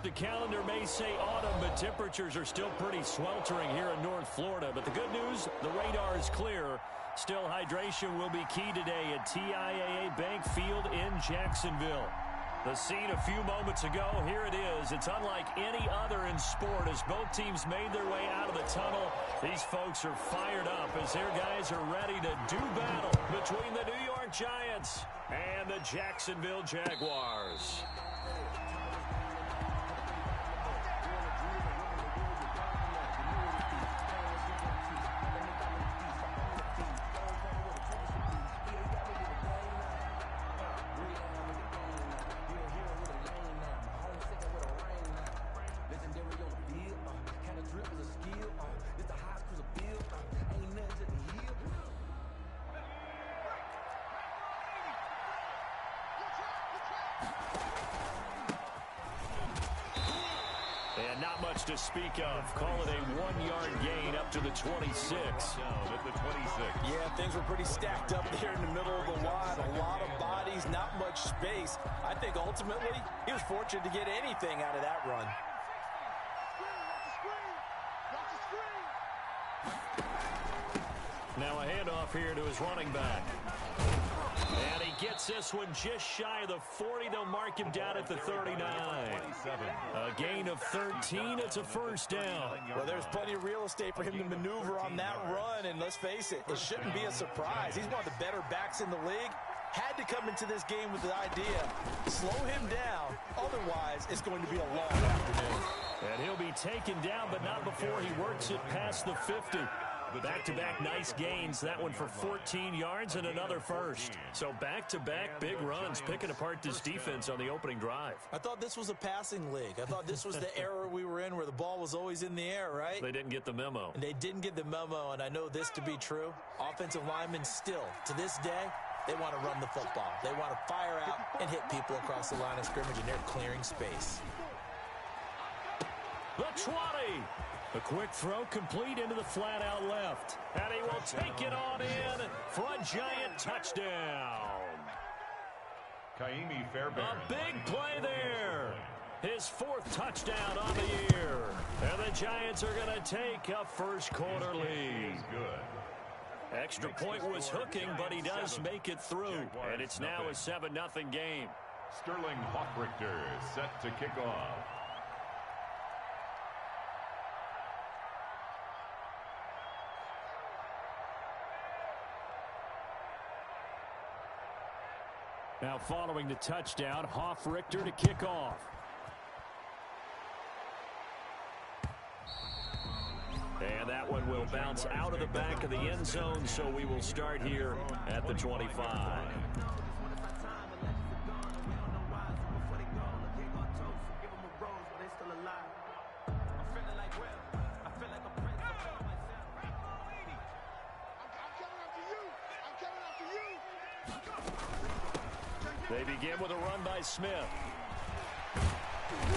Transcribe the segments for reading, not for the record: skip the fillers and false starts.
the calendar may say autumn, but temperatures are still pretty sweltering here in North Florida. But the good news, the radar is clear. Still, hydration will be key today at TIAA Bank Field in Jacksonville. The scene a few moments ago, here it is. It's unlike any other in sport as both teams made their way out of the tunnel. These folks are fired up as their guys are ready to do battle between the New York Giants and the Jacksonville Jaguars. And not much to speak of. Call it a 1-yard gain up to the 26. At the 26. Yeah, things were pretty stacked up there in the middle of the line. A lot of bodies, not much space. I think ultimately he was fortunate to get anything out of that run. Now a handoff here to his running back. And he gets this one just shy of the 40. They'll mark him down at the 39. A gain of 13. It's a first down. Well, there's plenty of real estate for him to maneuver on that run. And let's face it, it shouldn't be a surprise. He's one of the better backs in the league. Had to come into this game with the idea, slow him down. Otherwise, it's going to be a long afternoon. And he'll be taken down, but not before he works it past the 50. Back-to-back nice gains. That one for 14 yards and another first. So back-to-back big runs, picking apart this defense on the opening drive. I thought this was a passing league. I thought this was the era we were in where the ball was always in the air, right? They didn't get the memo. And they didn't get the memo, and I know this to be true. Offensive linemen still, to this day, they want to run the football. They want to fire out and hit people across the line of scrimmage, and they're clearing space. The 20. A quick throw complete into the flat out left. And he will take it on in for a Giant touchdown. Kaimi Fairbairn. A big play there. His fourth touchdown on the year. And the Giants are going to take a first quarter lead. Good. Extra point was hooking, but he does make it through. And it's now a 7-0 game. Sterling Hoffrichter set to kick off. Now following the touchdown, Hoffrichter to kick off. And that one will bounce out of the back of the end zone, so we will start here at the 25. They begin with a run by Smith.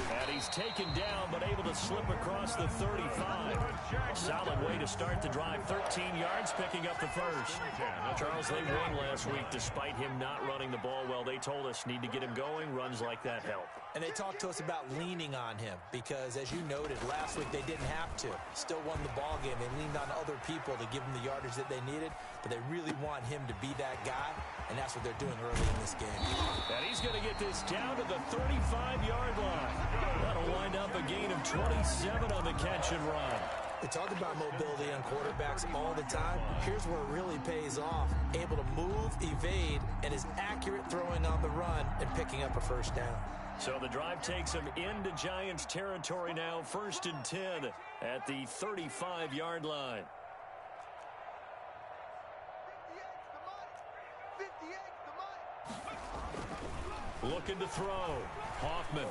And he's taken down, but able to slip across the 35. Solid way to start the drive. 13 yards, picking up the first. Charles, they won last week despite him not running the ball well. They told us need to get him going. Runs like that help. And they talked to us about leaning on him because, as you noted, last week they didn't have to. Still won the ball game. They leaned on other people to give them the yardage that they needed, but they really want him to be that guy, and that's what they're doing early in this game. And he's going to get this down to the 35-yard line. That'll wind up a gain of 27 on the catch and run. They talk about mobility on quarterbacks all the time. Here's where it really pays off. Able to move, evade, and is accurate throwing on the run and picking up a first down. So the drive takes him into Giants territory now. 1st and 10 at the 35-yard line. Looking to throw. Hoffman.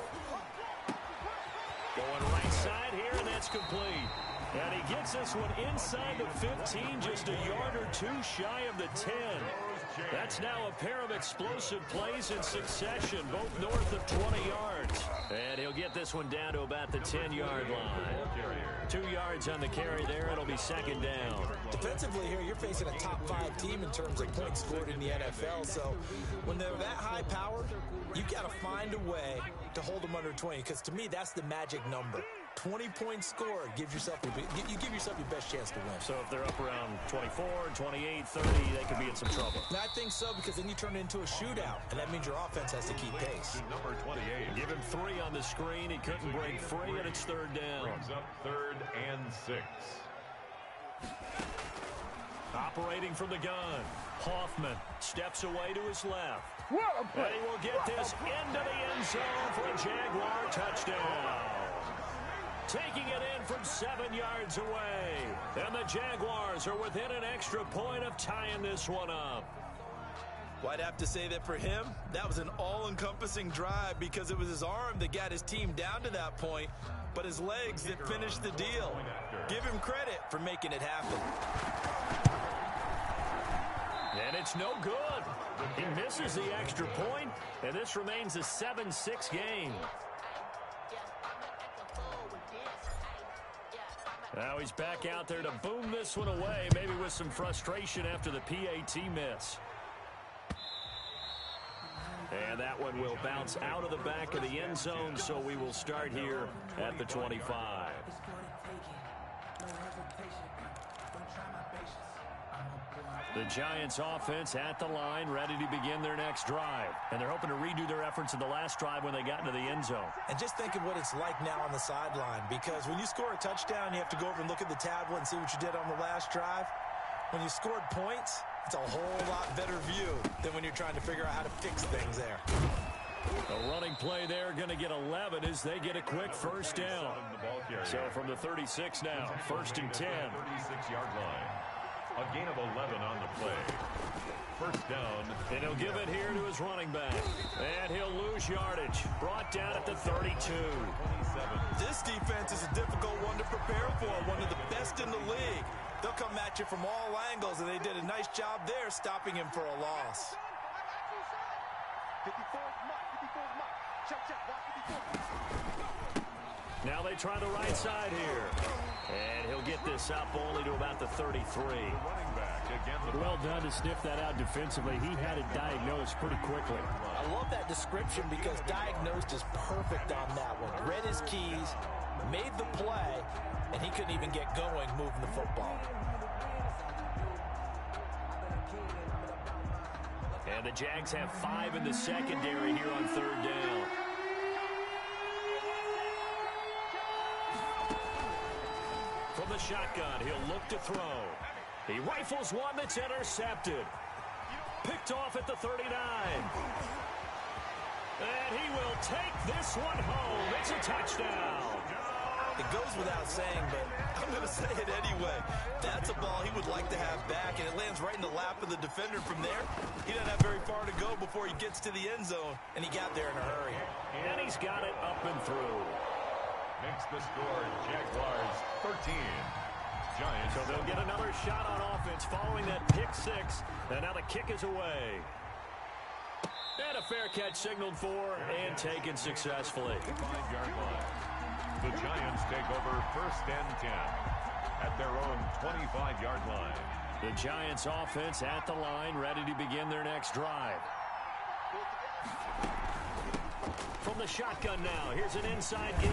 Going right side here, and that's complete. And he gets this one inside the 15, just a yard or two shy of the 10. That That's now a pair of explosive plays in succession, both north of 20 yards. And he'll get this one down to about the 10-yard line. 2 yards on the carry there. It'll be second down. Defensively here, you're facing a top-5 team in terms of points scored in the NFL. So when they're that high-powered, you got to find a way to hold them under 20. Because to me, that's the magic number. 20 points scored gives yourself you give yourself your best chance to win. So if they're up around 24, 28, 30, they could be in some trouble. And I think so, because then you turn it into a shootout, and that means your offense has to keep pace. Number 28. Give him 3 on the screen. He couldn't break free, and it's third down. Brings up 3rd and 6. Operating from the gun, Hoffman steps away to his left. And he will get this into the end zone for a Jaguar touchdown. Taking it in from 7 yards away. And the Jaguars are within an extra point of tying this one up. Well, I'd have to say that for him, that was an all-encompassing drive, because it was his arm that got his team down to that point, but his legs that finished the deal. Give him credit for making it happen. And it's no good. He misses the extra point, and this remains a 7-6 game. Now he's back out there to boom this one away, maybe with some frustration after the PAT miss. And that one will bounce out of the back of the end zone, so we will start here at the 25. The Giants offense at the line, ready to begin their next drive. And they're hoping to redo their efforts in the last drive when they got into the end zone. And just think of what it's like now on the sideline, because when you score a touchdown, you have to go over and look at the tablet and see what you did on the last drive. When you scored points, it's a whole lot better view than when you're trying to figure out how to fix things there. A running play there, going to get 11 as they get a quick first down. So from the 36 now, 1st and 10. 36-yard line. A gain of 11 on the play. First down. And he'll give it here to his running back. And he'll lose yardage. Brought down at the 32. 27. This defense is a difficult one to prepare for, one of the best in the league. They'll come at you from all angles, and they did a nice job there stopping him for a loss. Now they try the right side here. And he'll get this up only to about the 33. Well done to sniff that out defensively. He had it diagnosed pretty quickly. I love that description, because diagnosed is perfect on that one. Read his keys, made the play, and he couldn't even get going moving the football. And the Jags have 5 in the secondary here on 3rd down. From the shotgun, he'll look to throw. He rifles one that's intercepted. Picked off at the 39. And he will take this one home. It's a touchdown. It goes without saying, but I'm going to say it anyway. That's a ball he would like to have back, and it lands right in the lap of the defender from there. He doesn't have very far to go before he gets to the end zone, and he got there in a hurry. And he's got it up and through. Makes the score Jaguars 13. Giants. So they'll get another shot on offense following that pick 6. And now the kick is away. And a fair catch signaled for and taken successfully. 5-yard line. The Giants take over 1st and 10 at their own 25-yard line. The Giants offense at the line, ready to begin their next drive. From the shotgun now, here's an inside give.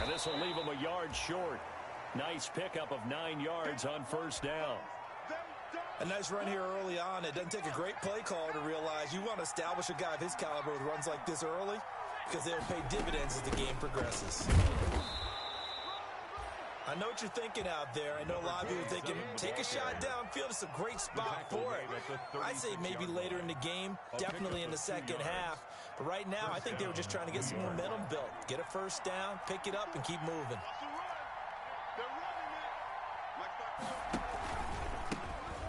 And this will leave him a yard short. Nice pickup of 9 yards on 1st down. A nice run here early on. It doesn't take a great play call to realize you want to establish a guy of his caliber with runs like this early, because they'll pay dividends as the game progresses. I know what you're thinking out there. I know a lot of you are thinking, take a shot downfield. It's a great spot for it. I say maybe later in the game, definitely in the second half. But right now, I think they were just trying to get some momentum built. Get a first down, pick it up, and keep moving.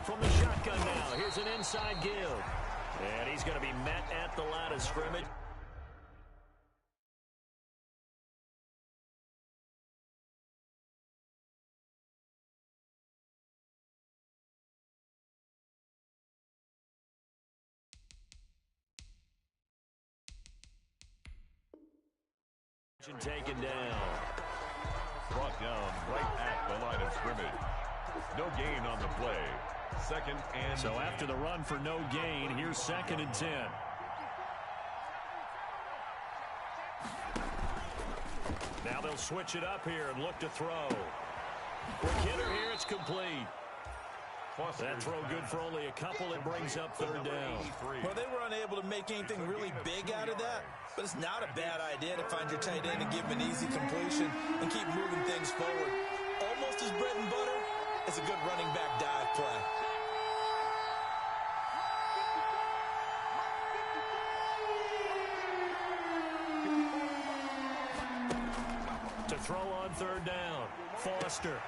From the shotgun now, here's an inside give. And he's going to be met at the line of scrimmage. Taken down. Brought down right at the line of scrimmage. No gain on the play. Second and... So after the run for no gain, here's 2nd and 10. Now they'll switch it up here and look to throw. Quick hitter here, it's complete. That throw good for only a couple. It brings up 3rd down. Well, they were unable to make anything really big out of that, but it's not a bad idea to find your tight end and give him an easy completion and keep moving things forward. Almost as bread and butter as a good running back dive play. To throw on 3rd down. Foster.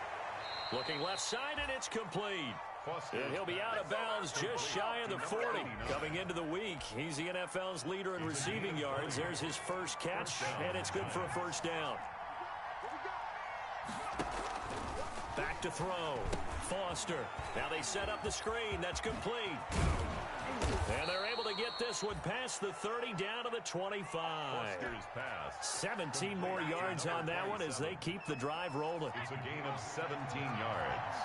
Looking left side, and it's complete. And he'll be out of bounds just shy of the 40. Coming into the week, he's the NFL's leader in receiving yards. There's his first catch, and it's good for a 1st down. Back to throw. Foster. Now they set up the screen. That's complete. And they're able to get this one past the 30 down to the 25. 17 more yards on that one as they keep the drive rolling. It's a gain of 17 yards.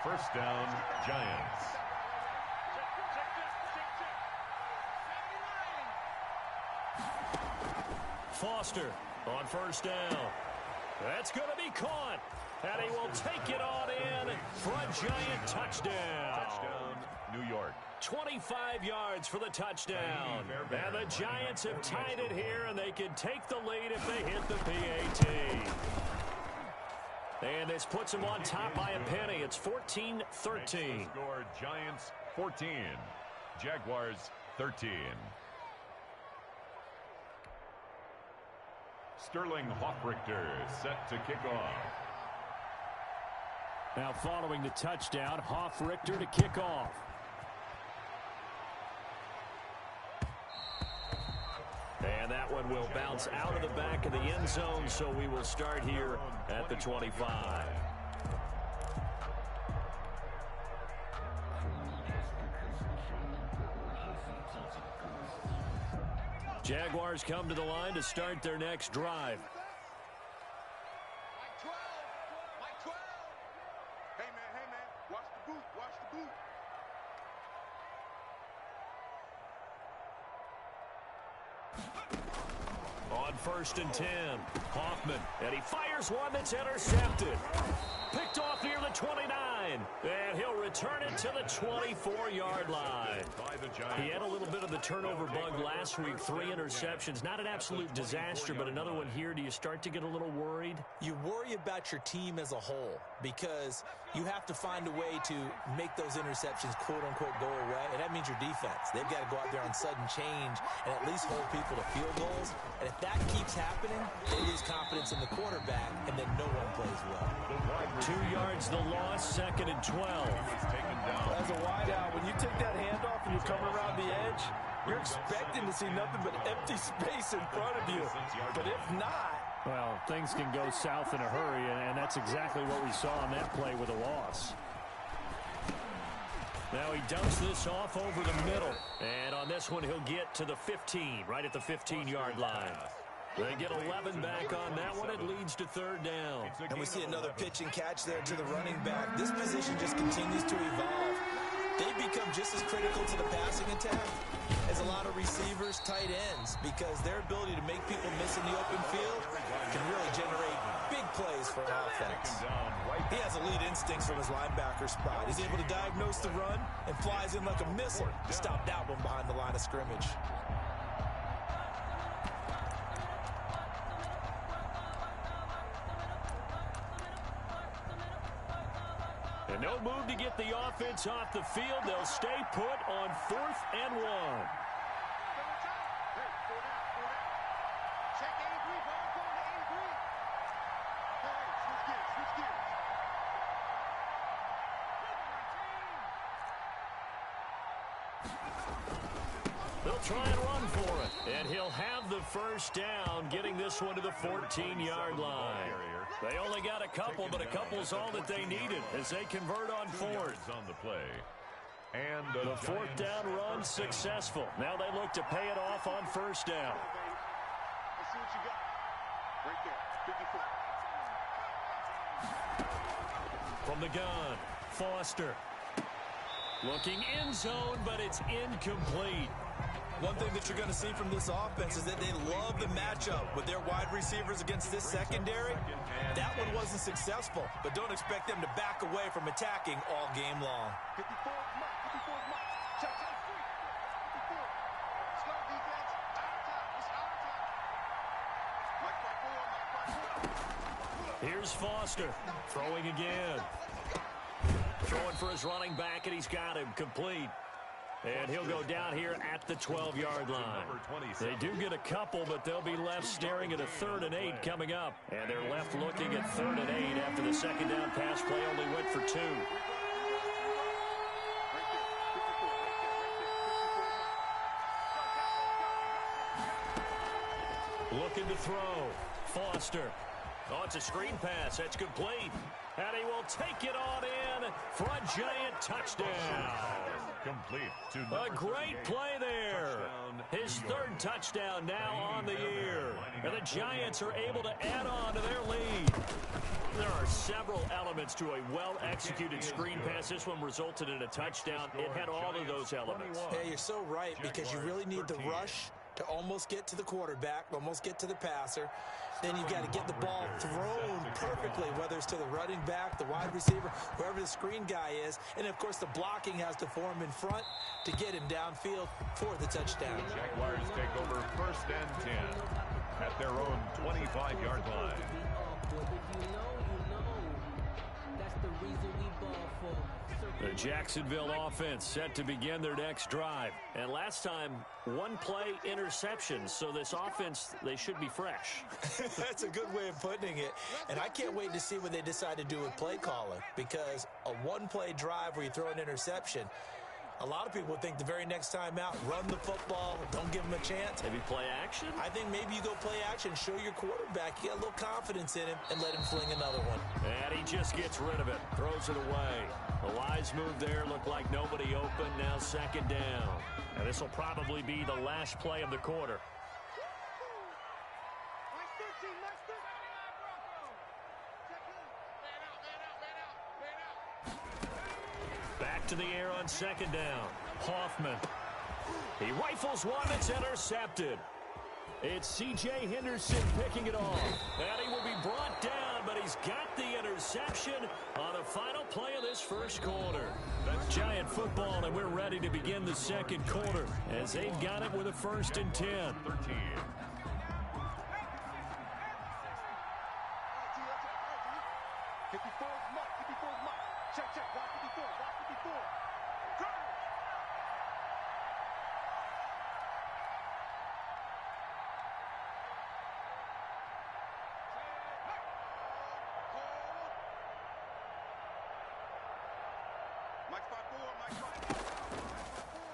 1st down, Giants. Foster on 1st down. That's going to be caught. And he will take it on in for a Giant touchdown. Touchdown, New York. 25 yards for the touchdown. And the Giants have tied it here, and they can take the lead if they hit the PAT. And this puts them on top by a penny. It's 14-13. Score Giants 14, Jaguars 13. Sterling Hoffrichter set to kick off. Now following the touchdown, Hoffrichter to kick off. And that one will bounce out of the back of the end zone, so we will start here at the 25. Jaguars come to the line to start their next drive. On 1st and 10, Hoffman, and he fires one that's intercepted. Picked off near the 29, and he'll return it to the 24-yard line. He had a little bit of the turnover bug last week, 3 interceptions. Not an absolute disaster, but another one here. Do you start to get a little worried? You worry about your team as a whole because you have to find a way to make those interceptions, quote-unquote, go away, and that means your defense. They've got to go out there on sudden change and at least hold people to field goals, and if that keeps happening, they lose confidence in the quarterback, and then no one plays well. 2 yards the loss, 2nd and 12. As a wideout, when you take that handoff and you come around the edge, you're expecting to see nothing but empty space in front of you. But if not... Well, things can go south in a hurry, and that's exactly what we saw on that play with a loss. Now he dumps this off over the middle. And on this one, he'll get to the 15, right at the 15-yard line. They get 11 back on that one. It leads to 3rd down. And we see another pitch and catch there to the running back. This position just continues to evolve. They become just as critical to the passing attack as a lot of receivers, tight ends, because their ability to make people miss in the open field can really generate big plays for an offense. He has elite instincts from his linebacker spot. He's able to diagnose the run and flies in like a missile to stop that one behind the line of scrimmage. And no move to get the offense off the field. They'll stay put on 4th and 1. They'll try and run for it. And he'll have the 1st down, getting this one to the 14-yard line. They only got a couple, but a couple's all that they needed as they convert on 4th. On the play. And the 4th down run successful. Now they look to pay it off on 1st down. From the gun, Foster. Looking end zone, but it's incomplete. One thing that you're going to see from this offense is that they love the matchup with their wide receivers against this secondary. That one wasn't successful, but don't expect them to back away from attacking all game long. Here's Foster, throwing again. Throwing for his running back, and he's got him complete. And he'll go down here at the 12-yard line. They do get a couple, but they'll be left staring at a 3rd and 8 coming up. And they're left looking at 3rd and 8 after the second down pass play only went for 2. Looking to throw. Foster. Oh, it's a screen pass. That's complete. And he will take it on in for a giant touchdown. Complete to a great play there. His 3rd touchdown now on the year. And the Giants are able to add on to their lead. There are several elements to a well-executed screen pass. This one resulted in a touchdown. It had all of those elements. Hey, you're so right, because you really need the rush to almost get to the quarterback, almost get to the passer. Then you've got to get the ball thrown perfectly, whether it's to the running back, the wide receiver, whoever the screen guy is. And, of course, the blocking has to form in front to get him downfield for the touchdown. Jaguars take over 1st and 10 at their own 25-yard line. The Jacksonville offense set to begin their next drive. And last time, 1-play interception. So this offense, they should be fresh. That's a good way of putting it. And I can't wait to see what they decide to do with play calling. Because a 1-play drive where you throw an interception, a lot of people think the very next time out, run the football, don't give him a chance. Maybe play action? I think maybe you go play action, show your quarterback you got a little confidence in him, and let him fling another one. And he just gets rid of it, throws it away. The wise move there, looked like nobody open, now 2nd down. And this will probably be the last play of the quarter. Back to the air on 2nd down. Hoffman. He rifles one that's intercepted. It's C.J. Henderson picking it off. And he will be brought down, but he's got the interception on the final play of this first quarter. That's Giant football, and we're ready to begin the second quarter as they've got it with a 1st and 10. 13.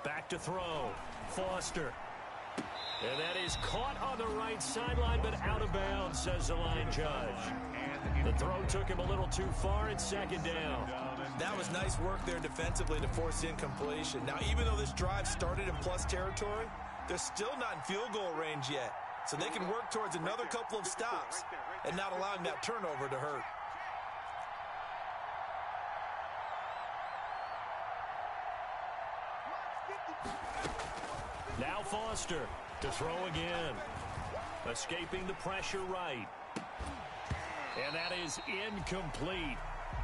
Back to throw. Foster. And that is caught on the right sideline, but out of bounds, says the line judge. The throw took him a little too far. It's 2nd down. That was nice work there defensively to force incompletion. Now, even though this drive started in plus territory, they're still not in field goal range yet. So they can work towards another couple of stops and not allowing that turnover to hurt. Now Foster to throw again. Escaping the pressure right. And that is incomplete.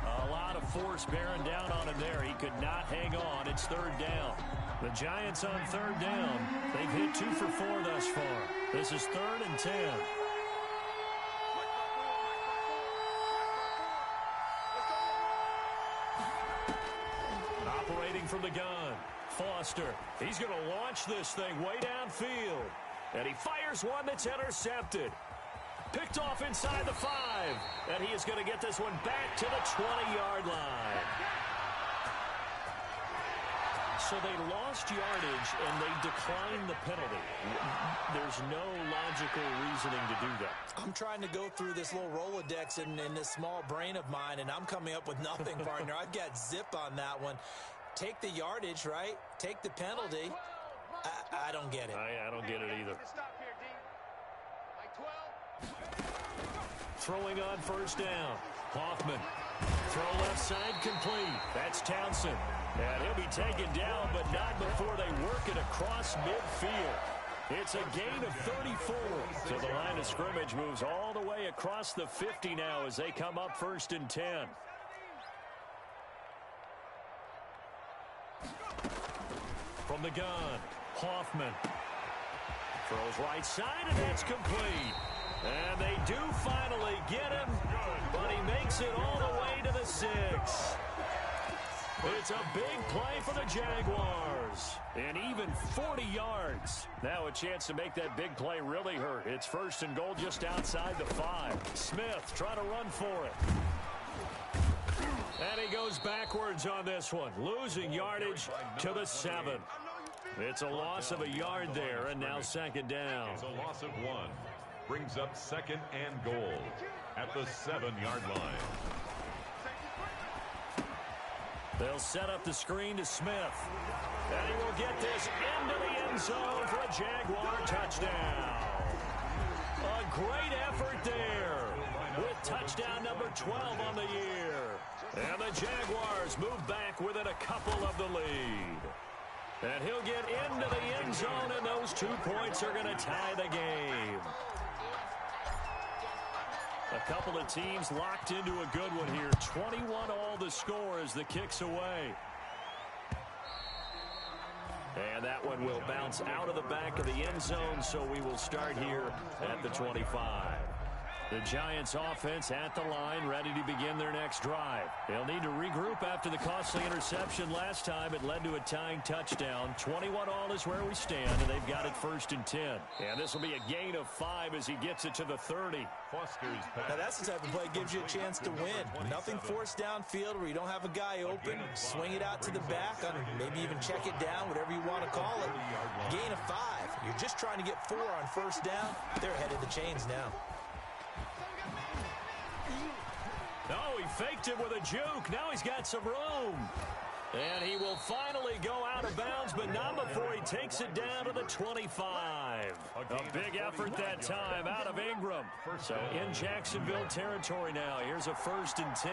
A lot of force bearing down on him there. He could not hang on. It's 3rd down. The Giants on 3rd down. They've hit 2 for 4 thus far. This is 3rd and 10. Operating from the gun. Foster. He's going to launch this thing way downfield. And he fires one that's intercepted. Picked off inside the 5. And he is going to get this one back to the 20-yard line. So they lost yardage and they declined the penalty. There's no logical reasoning to do that. I'm trying to go through this little Rolodex in this small brain of mine, and I'm coming up with nothing, partner. I've got zip on that one. Take the yardage, right? Take the penalty. I don't get it. I don't get it either. throwing on first down. Hoffman. Throw left side complete. That's Townsend. And he'll be taken down, but not before they work it across midfield. It's a gain of 34. So the line of scrimmage moves all the way across the 50 now as they come up 1st and 10. From the gun, Hoffman. Throws right side, and that's complete. And they do finally get him, but he makes it all the way to the 6. It's a big play for the Jaguars. And even 40 yards. Now a chance to make that big play really hurt. It's 1st and goal just outside the 5. Smith trying to run for it. And he goes backwards on this one, losing yardage to the 7. It's a loss of a yard there, and now 2nd down. It's a loss of 1. Brings up 2nd and goal at the 7-yard line. They'll set up the screen to Smith. And he will get this into the end zone for a Jaguar touchdown. A great effort there with touchdown number 12 on the year. And the Jaguars move back within a couple of the lead. And he'll get into the end zone, and those 2 points are going to tie the game. A couple of teams locked into a good one here. 21 all the score as the kick's away. And that one will bounce out of the back of the end zone, so we will start here at the 25. The Giants offense at the line, ready to begin their next drive. They'll need to regroup after the costly interception last time. It led to a tying touchdown. 21 all is where we stand, and they've got it 1st and 10. And this will be a gain of 5 as he gets it to the 30. Foster's pass. Now that's the type of play that gives you a chance to win. Nothing forced downfield where you don't have a guy open. Swing it out to the back, maybe even check it down, whatever you want to call it. Gain of 5. You're just trying to get 4 on 1st down. They're ahead of the chains now. Oh, he faked it with a juke. Now he's got some room. And he will finally go out of bounds, but not before he takes it down to the 25. A big effort that time out of Ingram. So in Jacksonville territory now. Here's a 1st and 10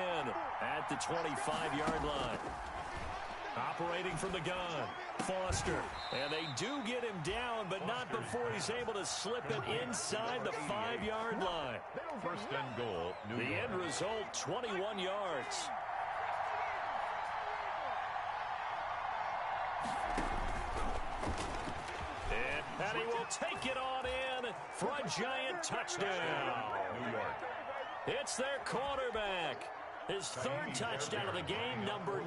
at the 25-yard line. Operating from the gun, Foster. And they do get him down, but not before he's able to slip it inside the 5-yard line. 1st and goal. The end result, 21 yards. And he will take it on in for a giant touchdown. New York. It's their quarterback. His 3rd touchdown of the game, number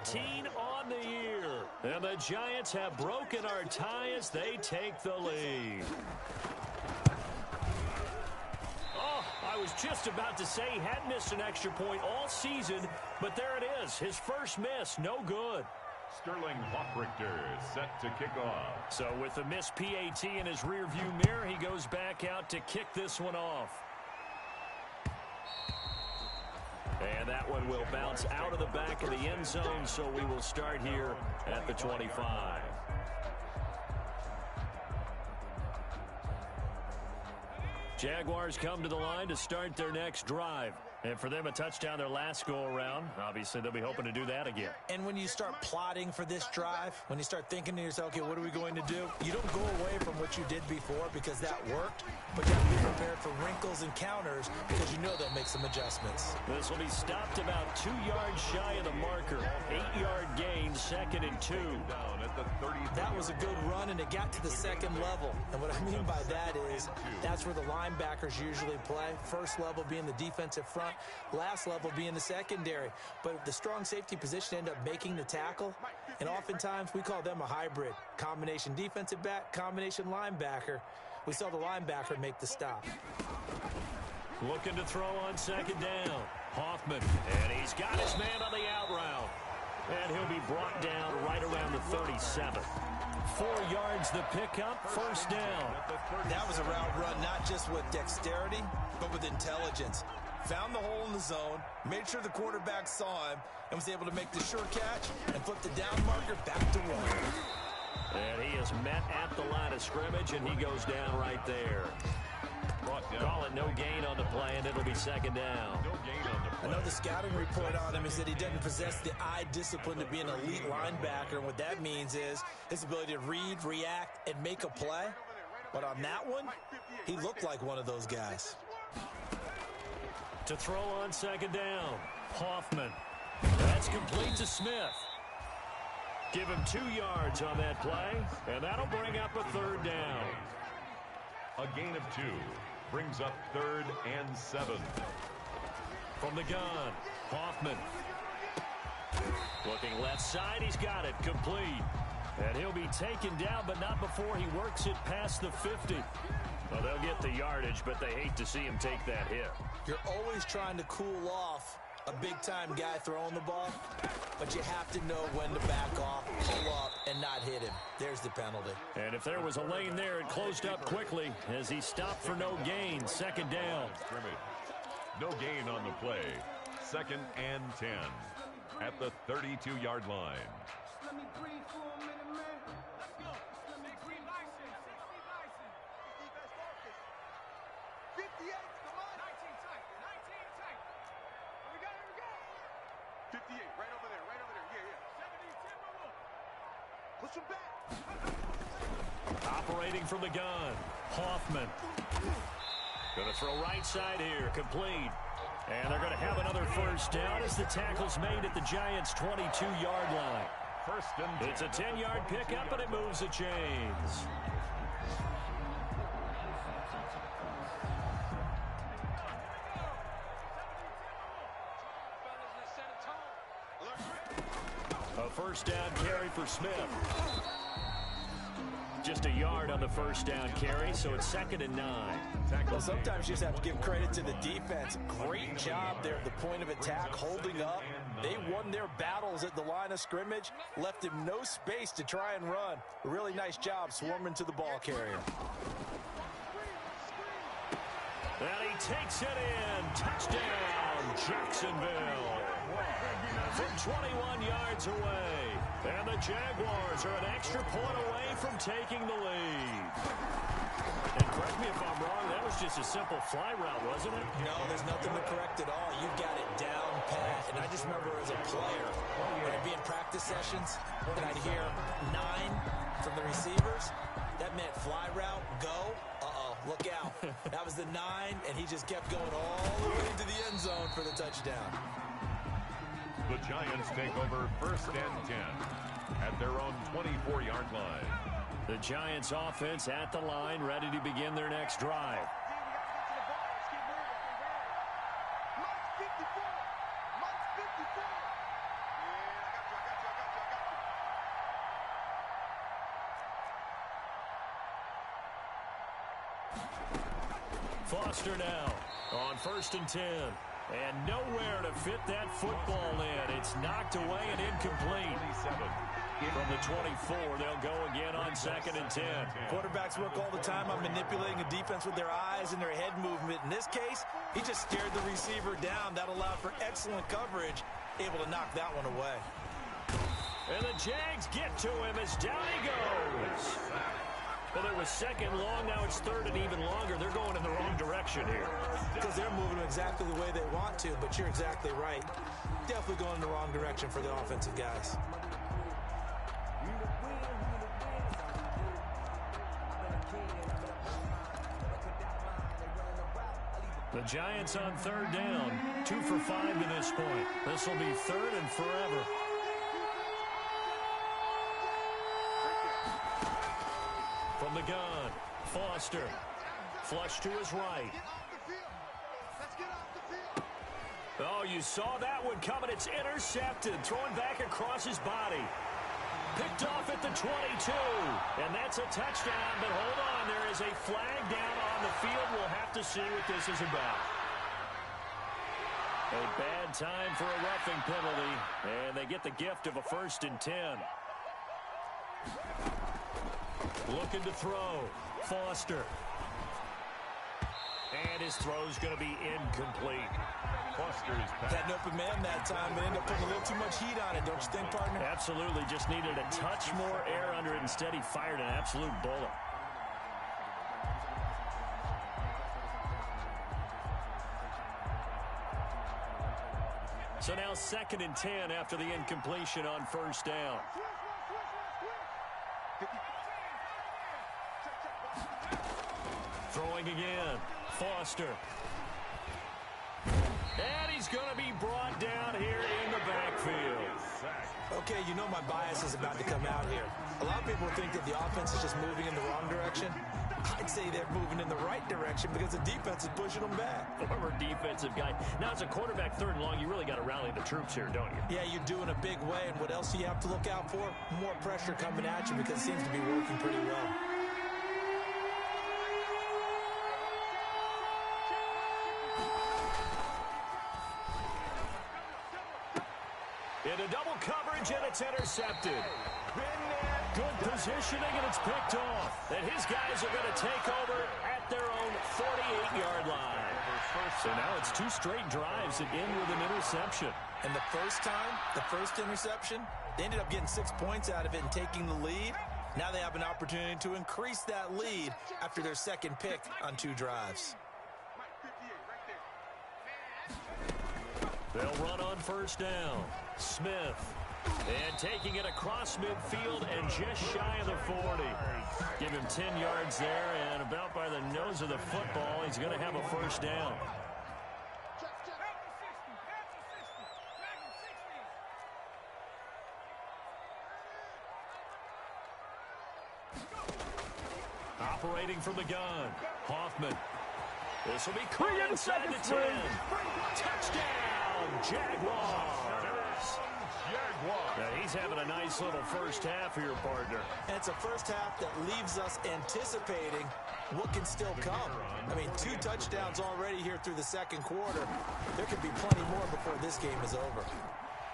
19 on the year. And the Giants have broken our tie as they take the lead. Oh, I was just about to say he hadn't missed an extra point all season, but there it is. His first miss, no good. Sterling Hoffrichter set to kick off. So with the missed PAT in his rearview mirror, he goes back out to kick this one off. And that one will bounce out of the back of the end zone, so we will start here at the 25. Jaguars come to the line to start their next drive. And for them, a touchdown their last go-around. Obviously, they'll be hoping to do that again. And when you start plotting for this drive, when you start thinking to yourself, okay, what are we going to do? You don't go away from what you did before because that worked, but you have to be prepared for wrinkles and counters because you know they'll make some adjustments. This will be stopped about 2 yards shy of the marker. 8-yard gain, 2nd and 2. That was a good run, and it got to the 2nd level. And what I mean by that is that's where the linebackers usually play. First level being the defensive front. Last level being the secondary. But the strong safety position end up making the tackle. And oftentimes we call them a hybrid. Combination defensive back, combination linebacker. We saw the linebacker make the stop. Looking to throw on 2nd down. Hoffman. And he's got his man on the out route. And he'll be brought down right around the 37. 4 yards the pickup, 1st down. That was a route run not just with dexterity, but with intelligence. Found the hole in the zone, made sure the quarterback saw him, and was able to make the sure catch and flip the down marker back to 1. And he is met at the line of scrimmage, and he goes down right there. brought down. Call it no gain on the play, and it'll be second down. No gain on the play. I know the scouting report on him is that he doesn't possess the eye discipline to be an elite linebacker, and what that means is his ability to read, react, and make a play. But on that one, he looked like one of those guys. To throw on second down, Hoffman. That's complete to Smith. Give him 2 yards on that play, and that'll bring up a third down. A gain of 2 brings up 3rd and 7. From the gun, Hoffman. Looking left side, he's got it, complete. And he'll be taken down, but not before he works it past the 50. Well, they'll get the yardage, but they hate to see him take that hit. You're always trying to cool off a big-time guy throwing the ball, but you have to know when to back off, pull up, and not hit him. There's the penalty. And if there was a lane there, it closed up quickly as he stopped for no gain. Second down. No gain on the play. 2nd and 10 at the 32-yard line. Let me breathe for a minute, man. Let's go. Let me breathe. License. 58, come on. 19 tight. 19 tight. Here we go. 58, right over there. Yeah. 70, 10 more. Push him back. Operating from the gun, Hoffman. Going to throw right side here, complete. And they're going to have another first down as the tackle's made at the Giants' 22-yard line. First and 10. It's a 10-yard pickup, and it moves the chains. A first down carry for Smith. Just a yard on the first down carry, so it's 2nd and 9. Well, sometimes you just have to give credit to the defense. Great job there at the point of attack, holding up. They won their battles at the line of scrimmage, left him no space to try and run. A really nice job swarming to the ball carrier. And he takes it in. Touchdown, Jacksonville. From 21 yards away. And the Jaguars are an extra point away from taking the lead. And correct me if I'm wrong, that was just a simple fly route, wasn't it? No, there's nothing to correct at all. You've got it down pat. And I just remember as a player, when I'd be in practice sessions, and I'd hear 9 from the receivers. That meant fly route, go. Look out. That was the 9, and he just kept going all the way to the end zone for the touchdown. The Giants take over 1st and 10 at their own 24-yard line. The Giants offense at the line, ready to begin their next drive. Foster now on 1st and 10. And nowhere to fit that football in. It's knocked away and incomplete. From the 24, they'll go again on 2nd and 10. Quarterbacks work all the time on manipulating a defense with their eyes and their head movement. In this case, he just stared the receiver down. That allowed for excellent coverage, able to knock that one away. And the Jags get to him as down he goes. Well, it was 2nd long, now it's 3rd and even longer. They're going in the wrong direction here. Because they're moving exactly the way they want to, but you're exactly right. Definitely going in the wrong direction for the offensive guys. The Giants on 3rd down, 2 for 5 to this point. This will be 3rd and forever. From the gun, Foster. Flush to his right. Oh, you saw that one coming. It's intercepted. Throwing back across his body. Picked off at the 22. And that's a touchdown. But hold on, there is a flag down on the field. We'll have to see what this is about. A bad time for a roughing penalty. And they get the gift of a 1st and 10. Looking to throw. Foster. And his throw's going to be incomplete. Foster's pass. Had an open man that time, but ended up putting a little too much heat on it, don't you think, partner? Absolutely. Just needed a touch more air under it. Instead, he fired an absolute bullet. So now 2nd and 10 after the incompletion on first down. Throwing again. Foster. And he's going to be brought down here in the backfield. Okay, you know my bias is about to come out here. A lot of people think that the offense is just moving in the wrong direction. I'd say they're moving in the right direction because the defense is pushing them back. Former defensive guy. Now, as a quarterback, 3rd and long, you really got to rally the troops here, don't you? Yeah, you do in a big way. And what else do you have to look out for? More pressure coming at you because it seems to be working pretty well. Into double coverage, and it's intercepted. Good positioning, and it's picked off. And his guys are going to take over at their own 48-yard line. So now it's 2 straight drives that end with an interception. And the first interception, they ended up getting 6 points out of it and taking the lead. Now they have an opportunity to increase that lead after their 2nd pick on 2 drives. They'll run on first down. Smith. And taking it across midfield and just shy of the 40. Give him 10 yards there, and about by the nose of the football, he's going to have a first down. Operating from the gun. Hoffman. This will be caught inside the 10. Touchdown, Jaguars. Now he's having a nice little first half here, partner. And it's a first half that leaves us anticipating what can still come. I mean, 2 touchdowns already here through the 2nd quarter. There could be plenty more before this game is over.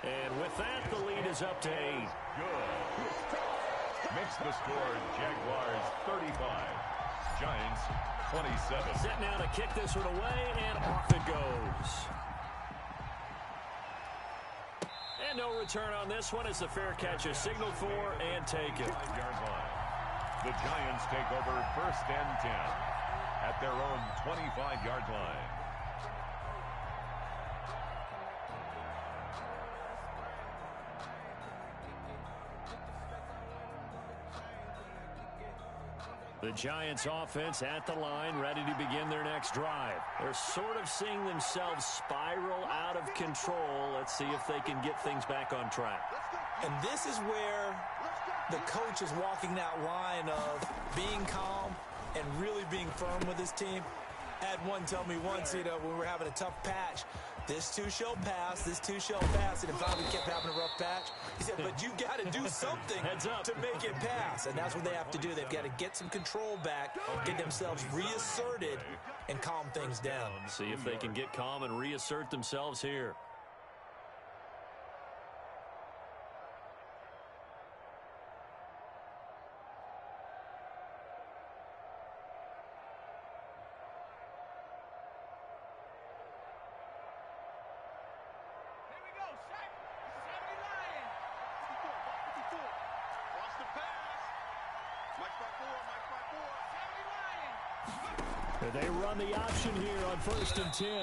And with that, the lead is up to 8. Good. Makes the score Jaguars 35. Giants 27. Set now to kick this one away, and off it goes. And no return on this one as the fair catch is signaled for and taken. The Giants take over 1st and 10 at their own 25-yard line. The Giants offense at the line, ready to begin their next drive. They're sort of seeing themselves spiral out of control. Let's see if they can get things back on track. And this is where the coach is walking that line of being calm and really being firm with his team. I had one tell me once, when we were having a tough patch, this too shall pass, this too shall pass, and if I kept having a rough patch, he said, but you got to do something to make it pass, and that's what they have to do. They've got to get some control back, get themselves reasserted, and calm things down. See if they can get calm and reassert themselves here. They run the option here on 1st and 10.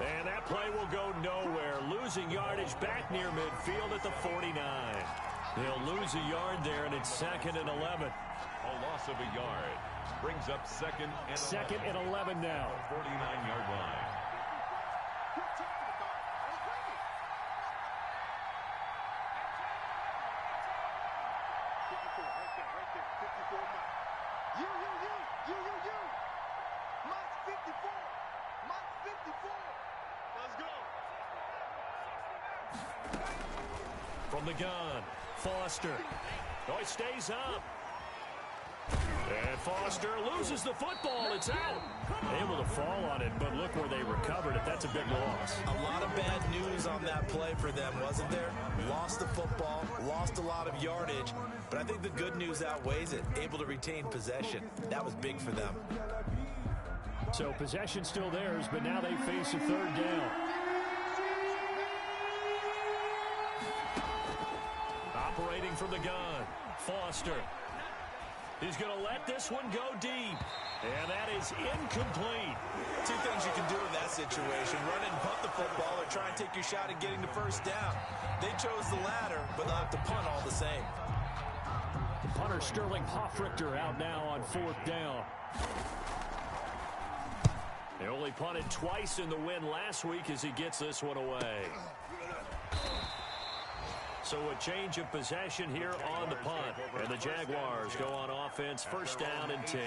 And that play will go nowhere. Losing yardage back near midfield at the 49. They'll lose a yard there, and it's 2nd and 11. A loss of a yard brings up 2nd and 11. 2nd and 11 now. 49-yard line. From the gun, Foster. Oh, he stays up. And Foster loses the football. It's out. Able to fall on it, but look where they recovered it. That's a big loss. A lot of bad news on that play for them, wasn't there? Lost the football, lost a lot of yardage, but I think the good news outweighs it. Able to retain possession. That was big for them. So possession still theirs, but now they face a 3rd down. Operating from the gun, Foster. He's going to let this one go deep. And that is incomplete. Two things you can do in that situation: run and punt the football, or try and take your shot at getting the first down. They chose the latter, but they'll have to punt all the same. Punter Sterling Hoffrichter out now on 4th down. They only punted twice in the win last week as he gets this one away. So a change of possession here on the punt. And the Jaguars go on offense, 1st down and 10.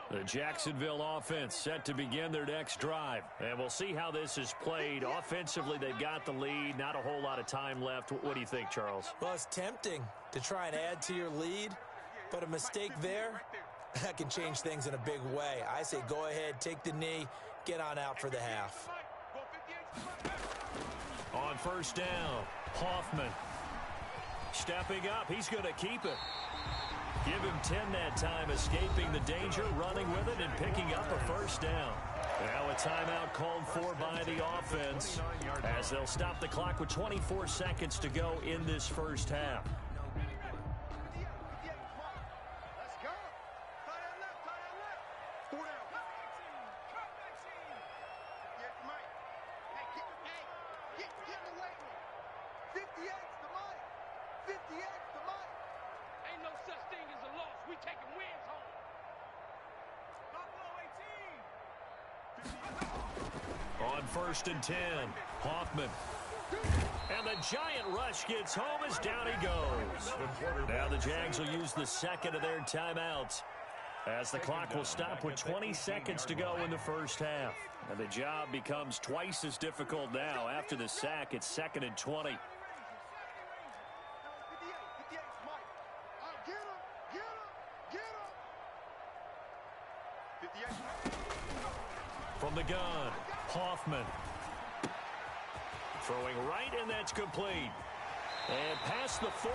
The Jacksonville offense set to begin their next drive. And we'll see how this is played. Offensively, they've got the lead. Not a whole lot of time left. What do you think, Charles? Well, it's tempting to try and add to your lead, but a mistake there, that can change things in a big way. I say go ahead, take the knee, get on out for the half. On 1st down, Hoffman stepping up. He's going to keep it. Give him 10 that time, escaping the danger, running with it, and picking up a 1st down. Now a timeout called for by the offense as they'll stop the clock with 24 seconds to go in this 1st half. On 1st and 10, Hoffman. And the giant rush gets home as down he goes. Now the Jags will use the second of their timeouts as the clock will stop with 20 seconds to go in the 1st half. And the job becomes twice as difficult now. After the sack, it's 2nd and 20. From the gun, Hoffman. Throwing right, and that's complete. And past the 40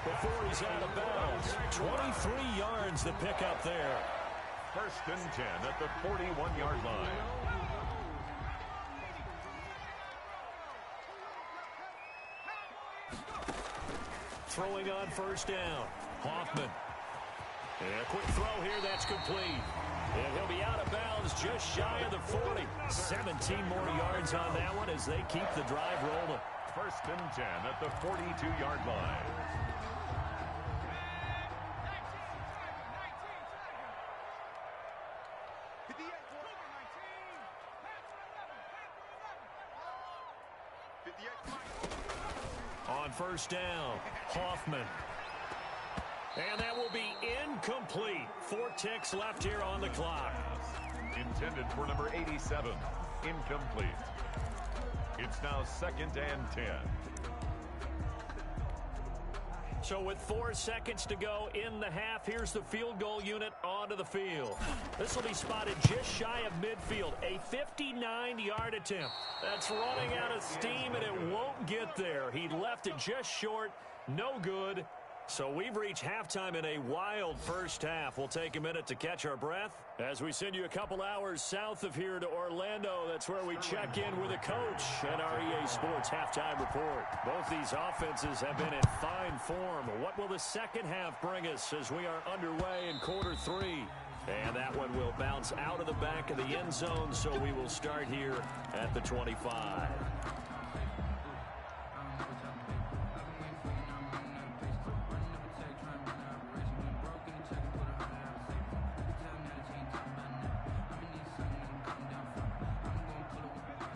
before he's out of bounds. 23 yards to pick up there. 1st and 10 at the 41-yard line. Throwing on 1st down, Hoffman. And a quick throw here, that's complete. And he'll be out of bounds just shy of the 40. 17 more yards on that one as they keep the drive rolling. 1st and 10 at the 42-yard line. On 1st down, Hoffman. And that will be incomplete. 4 ticks left here on the clock. Intended for number 87. Incomplete. It's now 2nd and 10. So with 4 seconds to go in the half, here's the field goal unit onto the field. This will be spotted just shy of midfield. A 59-yard attempt. That's running out of steam, and it won't get there. He left it just short. No good. So we've reached halftime in a wild 1st half. We'll take a minute to catch our breath as we send you a couple hours south of here to Orlando. That's where we check in with a coach and our EA Sports halftime report. Both these offenses have been in fine form. What will the second half bring us as we are underway in quarter 3? And that one will bounce out of the back of the end zone, so we will start here at the 25.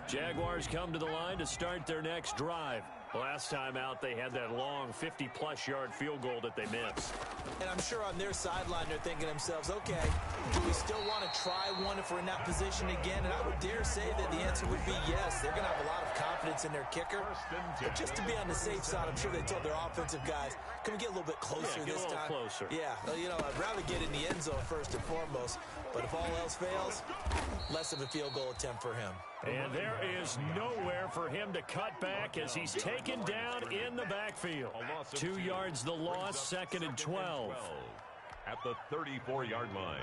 Jaguars come to the line to start their next drive. Last time out, they had that long 50-plus yard field goal that they missed. And I'm sure on their sideline, they're thinking to themselves, okay, do we still want to try one if we're in that position again? And I would dare say that the answer would be yes. They're going to have a lot of confidence in their kicker. But just to be on the safe side, I'm sure they told their offensive guys, can we get a little bit closer this time? Closer. Yeah, you know, I'd rather get in the end zone first and foremost. But if all else fails, less of a field goal attempt for him. And there is nowhere for him to cut back as he's taken down in the backfield. 2 yards the loss, 2nd and 12. At the 34-yard line.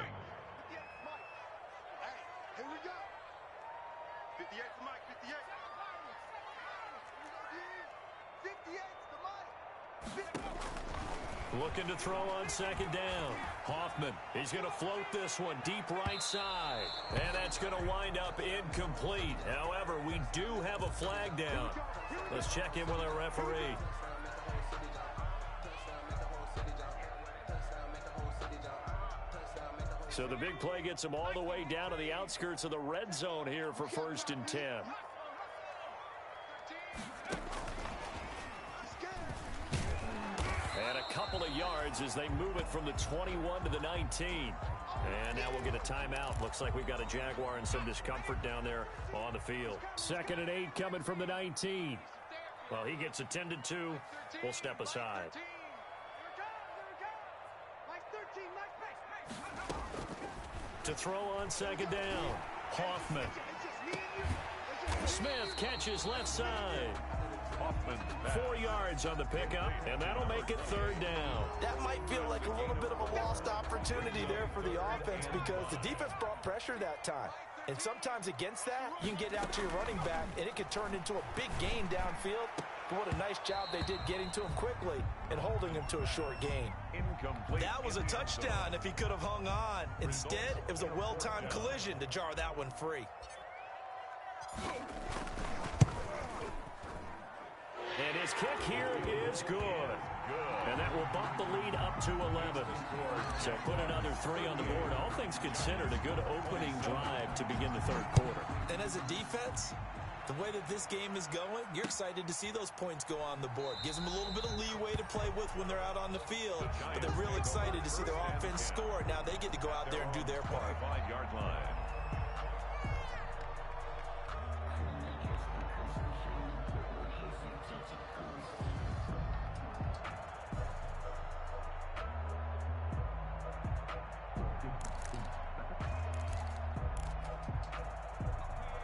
58's the mic, 58. 58's the mic. Looking to throw on second down. Hoffman, he's going to float this one deep right side. And that's going to wind up incomplete. However, we do have a flag down. Let's check in with our referee. So the big play gets him all the way down to the outskirts of the red zone here for 1st and 10. And a couple of yards as they move it from the 21 to the 19. And now we'll get a timeout. Looks like we've got a Jaguar and some discomfort down there on the field. 2nd and 8 coming from the 19. Well, he gets attended to. We'll step aside. To throw on second down. Hoffman. Smith catches left side. Hoffman 4 yards on the pickup, and that'll make it 3rd down. That might feel like a little bit of a lost opportunity there for the offense because the defense brought pressure that time. And sometimes against that, you can get out to your running back, and it could turn into a big gain downfield. But what a nice job they did getting to him quickly and holding him to a short gain. incomplete. That was a touchdown if he could have hung on. Instead, it was a well-timed collision to jar that one free. And his kick here is good. And that will bump the lead up to 11. So put another 3 on the board. All things considered, a good opening drive to begin the 3rd quarter. And as a defense, the way that this game is going, you're excited to see those points go on the board. Gives them a little bit of leeway to play with when they're out on the field. But they're real excited to see their offense score. Now they get to go out there and do their part. 5-yard line.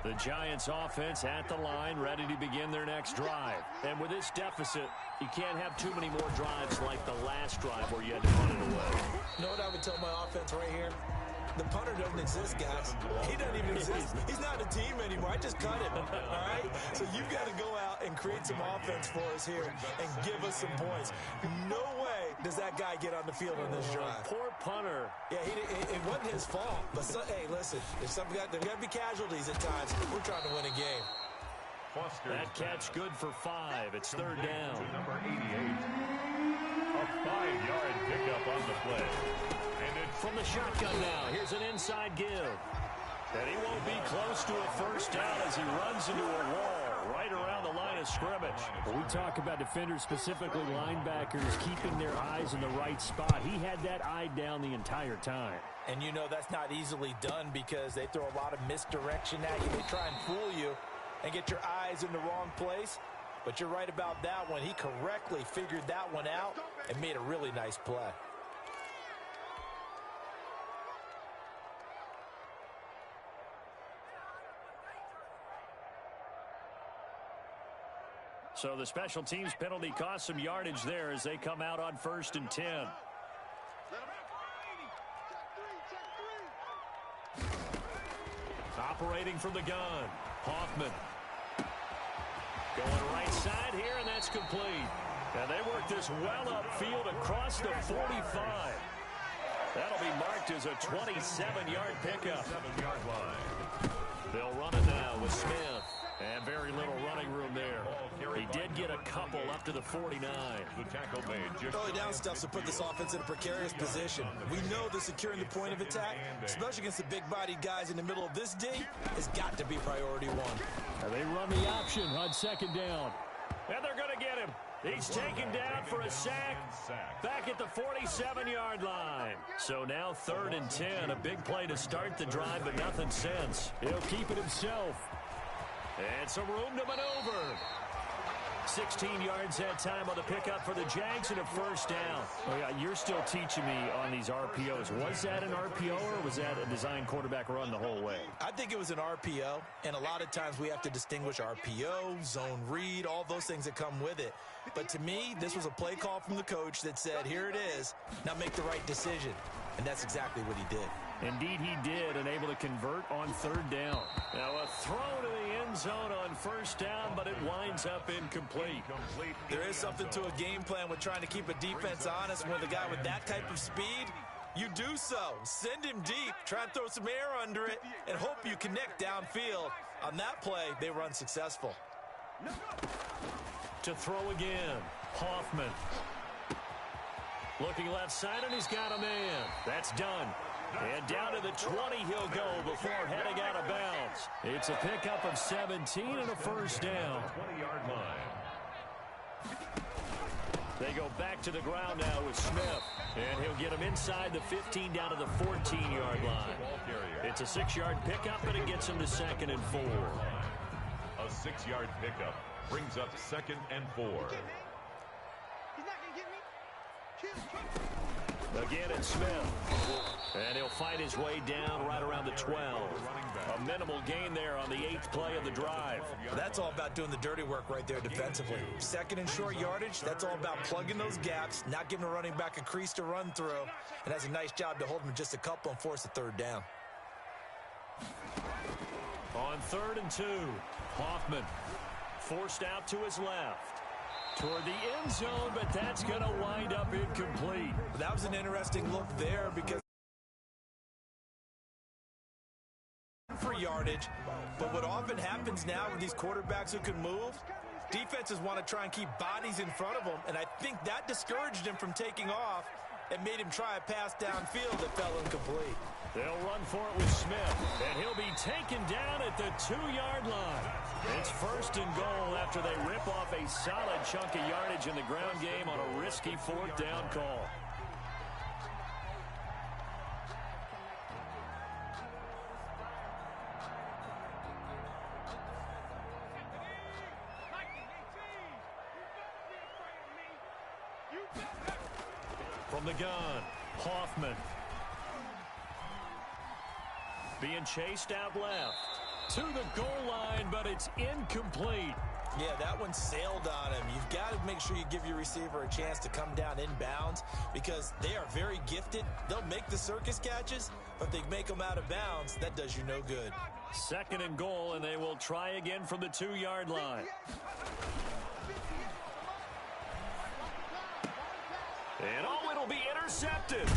The Giants offense at the line, ready to begin their next drive. And with this deficit, you can't have too many more drives like the last drive where you had to punt it away. You know what I would tell my offense right here? The punter doesn't exist, guys. He doesn't even exist. He's not a team anymore. I just cut him, all right? So you've got to go out and create some offense for us here and give us some points. No way does that guy get on the field on this drive. Poor punter. Yeah, it wasn't his fault. But, hey, listen, there's there got to be casualties at times. We're trying to win a game. Foster. That catch good for 5. It's 3rd down. To number 88. A 5-yard pickup on the play. From the shotgun now, here's an inside give. And he won't be close to a 1st down as he runs into a wall right around the line of scrimmage. When we talk about defenders, specifically linebackers, keeping their eyes in the right spot. He had that eye down the entire time. And you know that's not easily done because they throw a lot of misdirection at you. They try and fool you and get your eyes in the wrong place. But you're right about that one. He correctly figured that one out and made a really nice play. So the special teams penalty cost some yardage there as they come out on 1st and 10. Operating from the gun, Hoffman. Going right side here, and that's complete. And they work this well upfield across the 45. That'll be marked as a 27-yard pickup. 7-yard line. They'll run it now with Smith. And very little running room there. He did get a couple up to the 49. The tackle made. Early down stuff to put this offense in a precarious position. We know that securing the point of attack, especially against the big-bodied guys in the middle of this D, has got to be priority one. And they run the option on 2nd down. And they're going to get him. He's taken down for a sack back at the 47-yard line. So now 3rd and 10. A big play to start the drive, but nothing since. He'll keep it himself. And some room to maneuver. 16 yards that time on the pickup for the Jags and a 1st down. Oh, yeah, you're still teaching me on these RPOs. Was that an RPO or was that a design quarterback run the whole way? I think it was an RPO, and a lot of times we have to distinguish RPO, zone read, all those things that come with it. But to me, this was a play call from the coach that said, here it is, now make the right decision. And that's exactly what he did. Indeed he did, and able to convert on 3rd down. Now a throw to the end zone on first down, but it winds up incomplete. There is something to a game plan with trying to keep a defense honest. With a guy with that type of speed, you do so. Send him deep, try and throw some air under it, and hope you connect downfield. On that play, they were unsuccessful. To throw again, Hoffman. Looking left side, and he's got a man. That's done. And down to the 20 he'll go before heading out of bounds. It's a pickup of 17 and a first down. 20-yard line. They go back to the ground now with Smith. And he'll get him inside the 15 down to the 14-yard line. It's a 6-yard pickup, but it gets him to 2nd and 4. A 6-yard pickup brings up 2nd and 4. Again, it's Smith. And he'll fight his way down right around the 12. A minimal gain there on the 8th play of the drive. That's all about doing the dirty work right there defensively. 2nd and short yardage, that's all about plugging those gaps, not giving a running back a crease to run through, and has a nice job to hold him just a couple and force a 3rd down. On 3rd and 2, Hoffman forced out to his left. Toward the end zone, but that's going to wind up incomplete. That was an interesting look there because for yardage, but what often happens now with these quarterbacks who can move, defenses want to try and keep bodies in front of them, and I think that discouraged him from taking off and made him try a pass downfield that fell incomplete. They'll run for it with Smith, and he'll be taken down at the 2-yard line. It's 1st and goal after they rip off a solid chunk of yardage in the ground game on a risky 4th down call. From the gun, Hoffman. Being chased out left. To the goal line, but it's incomplete. Yeah, that one sailed on him. You've got to make sure you give your receiver a chance to come down inbounds because they are very gifted. They'll make the circus catches, but if they make them out of bounds, that does you no good. 2nd and goal, and they will try again from the 2-yard line. And oh, it'll be intercepted.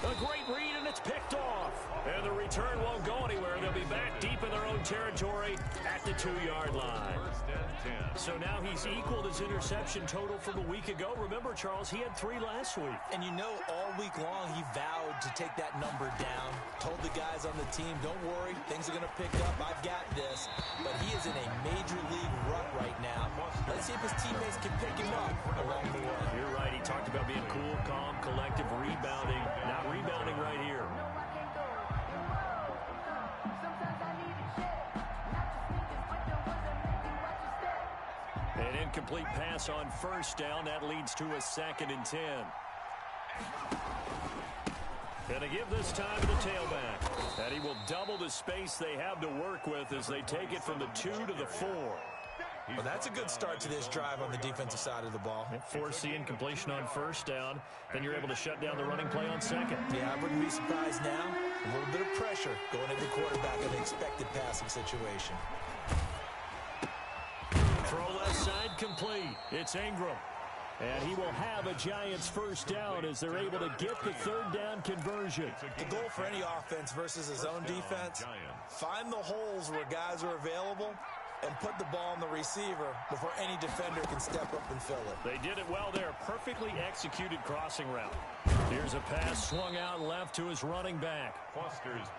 A great read, and it's picked off. And the return won't go anywhere. They'll be back deep in their own territory at the 2-yard line. 1st and 10. So now he's equaled his interception total from a week ago. Remember, Charles, he had 3 last week. And you know, all week long, he vowed to take that number down. Told the guys on the team, don't worry, things are going to pick up. I've got this. But he is in a major league rut right now. Let's see if his teammates can pick him up along the way. You're right. He talked about being cool, calm, collective, rebounding. Not rebounding right here. An incomplete pass on 1st down. That leads to a 2nd and 10. Going to give this time to the tailback. And he will double the space they have to work with as they take it from the 2 to the 4. Well, that's a good start to this drive on the defensive side of the ball. Force the incompletion on 1st down. Then you're able to shut down the running play on 2nd. Yeah, I wouldn't be surprised now. A little bit of pressure going into quarterback in an expected passing situation. Throw left side complete. It's Ingram. And he will have a Giants 1st down as they're able to get the 3rd down conversion. The goal for any offense versus a zone defense, find the holes where guys are available and put the ball on the receiver before any defender can step up and fill it. They did it well there. Perfectly executed crossing route. Here's a pass swung out left to his running back.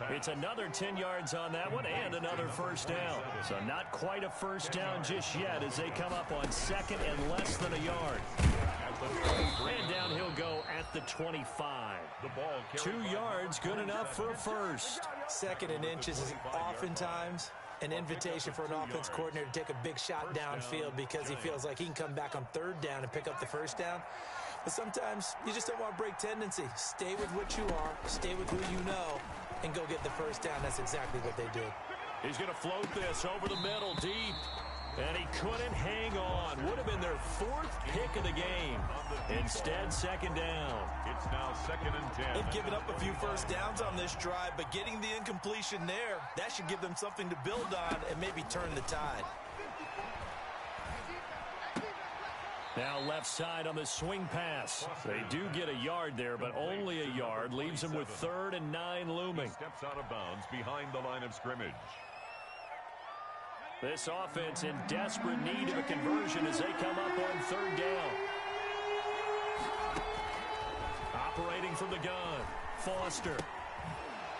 It's another 10 yards on that one and another 1st down. So not quite a 1st down just yet as they come up on 2nd and less than a yard. And down he'll go at the 25. 2 yards, good enough for a 1st. 2nd and inches is oftentimes an invitation for an offense coordinator to take a big shot downfield because he feels like he can come back on 3rd down and pick up the 1st down. But sometimes you just don't want to break tendency. Stay with what you are, stay with who you know, and go get the 1st down. That's exactly what they did. He's going to float this over the middle deep. And he couldn't hang on. Would have been their 4th pick of the game. Instead, second down. It's now 2nd and 10. They've given up a few first downs on this drive, but getting the incompletion there, that should give them something to build on and maybe turn the tide. Now left side on the swing pass. They do get a yard there, but only a yard. Leaves them with 3rd and 9 looming. He steps out of bounds behind the line of scrimmage. This offense in desperate need of a conversion as they come up on 3rd down. Operating from the gun, Foster.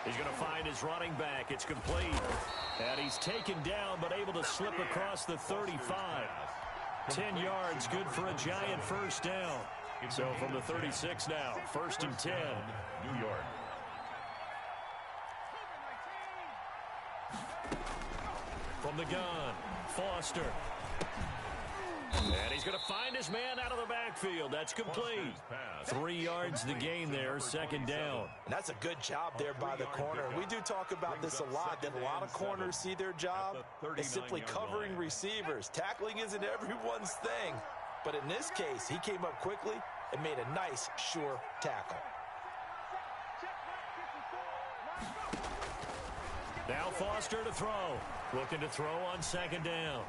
He's going to find his running back. It's complete. And he's taken down, but able to slip across the 35. 10 yards, good for a Giant first down. So from the 36 now, 1st and 10. New York. From the gun, Foster. And he's going to find his man out of the backfield. That's complete. 3 yards the gain there, 2nd down. And that's a good job there by the corner. We do talk about this a lot, that a lot of corners see their job as simply covering receivers. Tackling isn't everyone's thing. But in this case, he came up quickly and made a nice, sure tackle. Now Foster to throw. Looking to throw on 2nd down.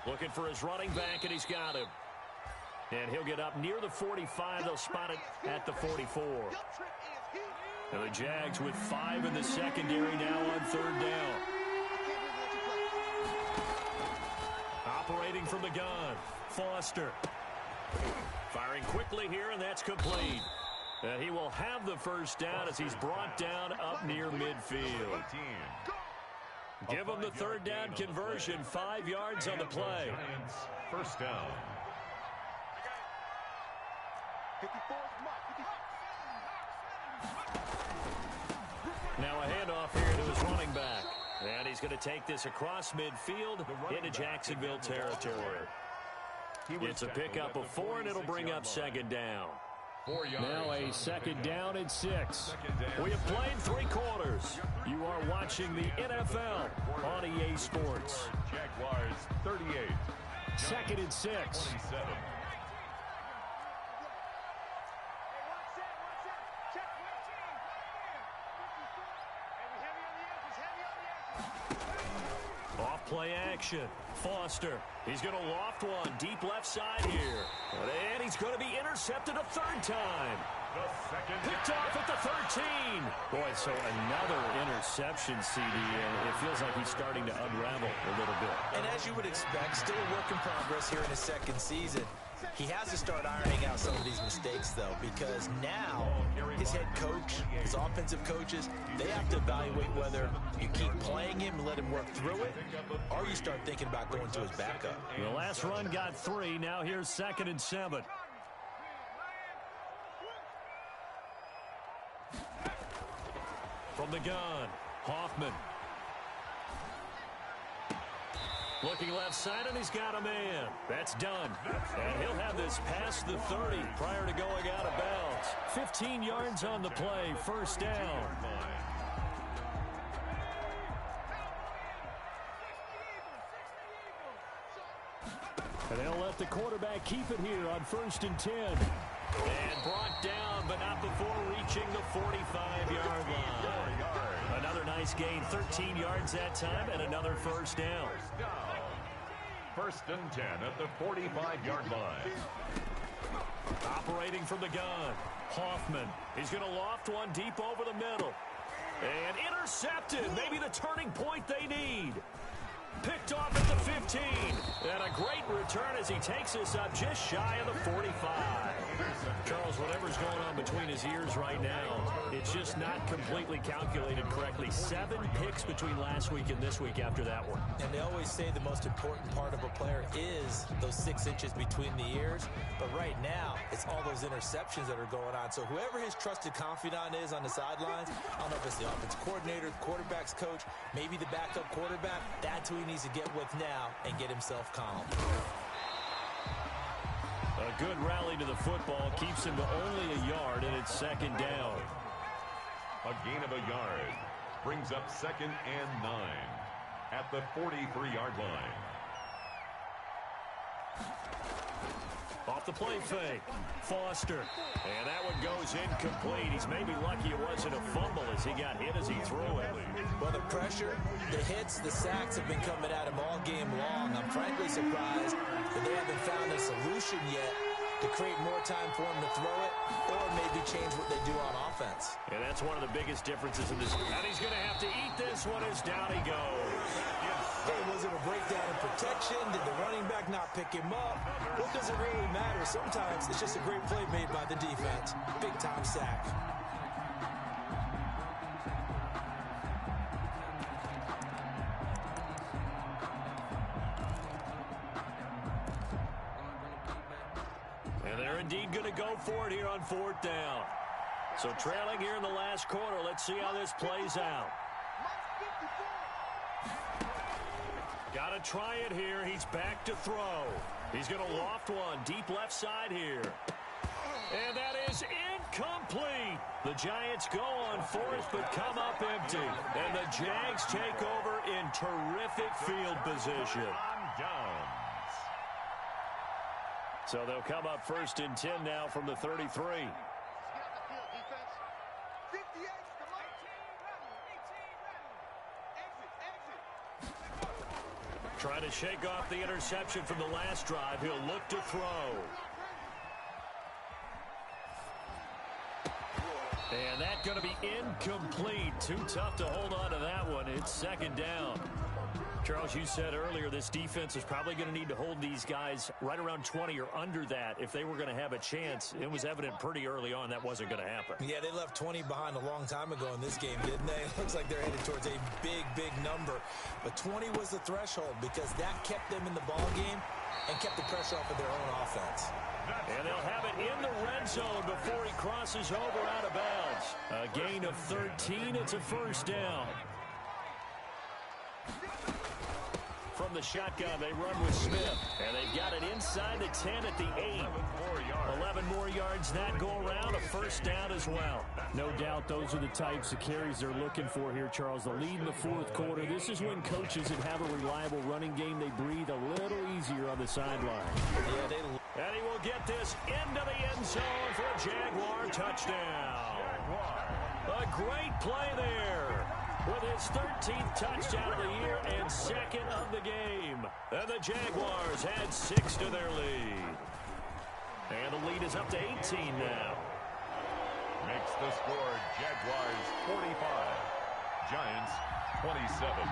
Looking for his running back, and he's got him. And he'll get up near the 45. They'll spot it at the 44. And the Jags with 5 in the secondary now on 3rd down. Operating from the gun, Foster. Firing quickly here, and that's complete. And he will have the first down as he's brought down up near midfield. Give him the 3rd down conversion, 5 yards on the play. First down. Now a handoff here to his running back. And he's going to take this across midfield into Jacksonville territory. It's a pickup of 4, and it'll bring up 2nd down. Now a 2nd down and 6. We have played 3 quarters. You are watching the NFL on EA Sports. Jaguars 38. 2nd and 6. 27. Off play action. Foster. He's going to loft one deep left side here. And he's going to be intercepted a 3rd time. Picked off at the 13. Boy, so another interception, CD, and it feels like he's starting to unravel a little bit. And as you would expect, still a work in progress here in his 2nd season. He has to start ironing out some of these mistakes, though, because now his head coach, his offensive coaches, they have to evaluate whether you keep playing him and let him work through it, or you start thinking about going to his backup. The last run got 3. Now here's 2nd and 7. From the gun, Hoffman. Looking left side, and he's got a man. That's done. And he'll have this past the 30 prior to going out of bounds. 15 yards on the play, 1st down. And they'll let the quarterback keep it here on 1st and 10. And brought down, but not before reaching the 45-yard line. Another nice gain, 13 yards that time, and another 1st down. 1st and 10 at the 45-yard line. Operating from the gun, Hoffman. He's going to loft one deep over the middle. And intercepted, maybe the turning point they need. Picked off at the 15. And a great return as he takes us up just shy of the 45. Charles, whatever's going on between his ears right now, it's just not completely calculated correctly. 7 picks between last week and this week after that one. And they always say the most important part of a player is those 6 inches between the ears. But right now, it's all those interceptions that are going on. So whoever his trusted confidant is on the sidelines, I don't know if it's the offensive coordinator, the quarterback's coach, maybe the backup quarterback, that's who he needs to get with now and get himself calm. A good rally to the football keeps him to only a yard, and it's 2nd down. A gain of a yard brings up 2nd and 9. at the 43-yard line. Off the play fake, Foster. And that one goes incomplete. He's maybe lucky it wasn't a fumble as he got hit as he threw it. Well, the pressure, the hits, the sacks have been coming at him all game long. I'm frankly surprised that they haven't found a solution yet to create more time for him to throw it or maybe change what they do on offense. And that's one of the biggest differences in this. And he's going to have to eat this one as down he goes. Hey, was it a breakdown in protection? Did the running back not pick him up? What does it really matter? Sometimes it's just a great play made by the defense. Big-time sack. And they're indeed going to go for it here on 4th down. So trailing here in the last quarter. Let's see how this plays out. Got to try it here. He's back to throw. He's going to loft one deep left side here. And that is incomplete. The Giants go on 4th but come up empty. And the Jags take over in terrific field position. So they'll come up 1st and 10 now from the 33. Trying to shake off the interception from the last drive. He'll look to throw. And that's going to be incomplete. Too tough to hold on to that one. It's 2nd down. Charles, you said earlier this defense is probably going to need to hold these guys right around 20 or under that if they were going to have a chance. It was evident pretty early on that wasn't going to happen. Yeah, they left 20 behind a long time ago in this game, didn't they? It looks like they're headed towards a big number. But 20 was the threshold because that kept them in the ball game and kept the pressure off of their own offense. And they'll have it in the red zone before he crosses over out of bounds. A gain of 13. It's a 1st down. From the shotgun, they run with Smith. And they've got it inside the 10 at the 8. 11 more yards that go around. A 1st down as well. No doubt those are the types of carries they're looking for here, Charles. The lead in the 4th quarter. This is when coaches that have a reliable running game, they breathe a little easier on the sideline. Yeah, and he will get this into the end zone for a Jaguar touchdown. A great play there with his 13th touchdown of the year and 2nd of the game. And the Jaguars add 6 to their lead. And the lead is up to 18 now. Makes the score Jaguars 45, Giants 27.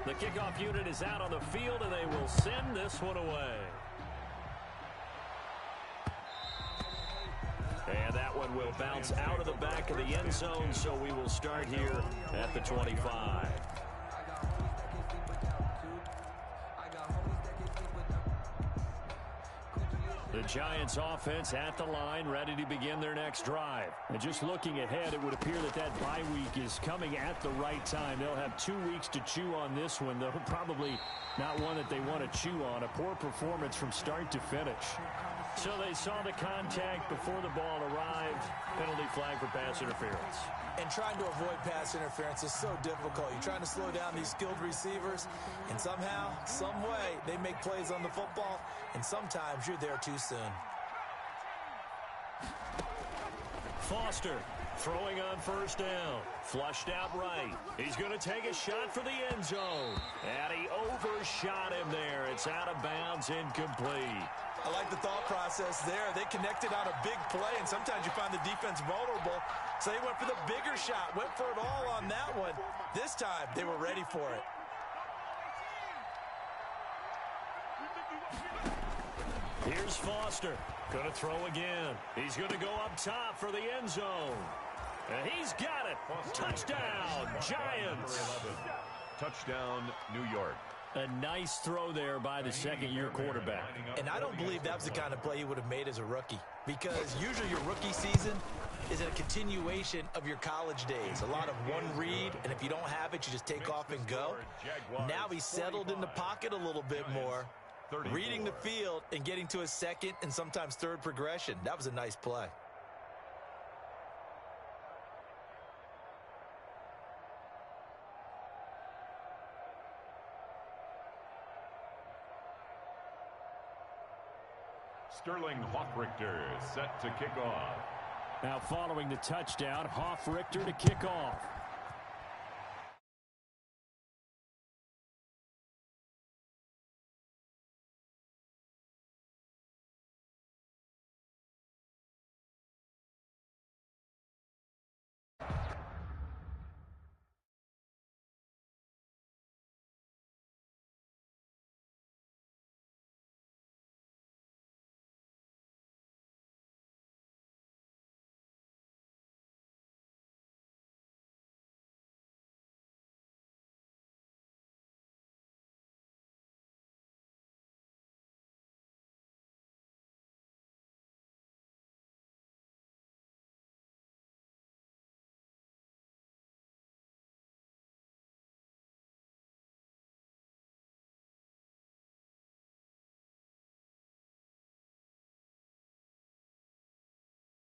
The kickoff unit is out on the field, and they will send this one away. And that one will bounce out of the back of the end zone, so we will start here at the 25. The Giants offense at the line, ready to begin their next drive. And just looking ahead, it would appear that that bye week is coming at the right time. They'll have 2 weeks to chew on this one, though probably not one that they want to chew on. A poor performance from start to finish. So they saw the contact before the ball arrived. Penalty flag for pass interference. And trying to avoid pass interference is so difficult. You're trying to slow down these skilled receivers, and somehow, some way, they make plays on the football, and sometimes you're there too soon. Foster throwing on 1st down. Flushed out right. He's going to take a shot for the end zone. And he overshot him there. It's out of bounds, incomplete. I like the thought process there. They connected on a big play, and sometimes you find the defense vulnerable. So they went for the bigger shot, went for it all on that one. This time, they were ready for it. Here's Foster. Going to throw again. He's going to go up top for the end zone. And he's got it. Touchdown, Giants. Touchdown, New York. A nice throw there by the 2nd-year quarterback. And I don't believe that was the kind of play he would have made as a rookie, because usually your rookie season is a continuation of your college days. A lot of one read, and if you don't have it, you just take off and go. Now he's settled in the pocket a little bit more, reading the field and getting to his 2nd and sometimes 3rd progression. That was a nice play. Sterling Hoffrichter set to kick off. Now following the touchdown, Hoffrichter to kick off.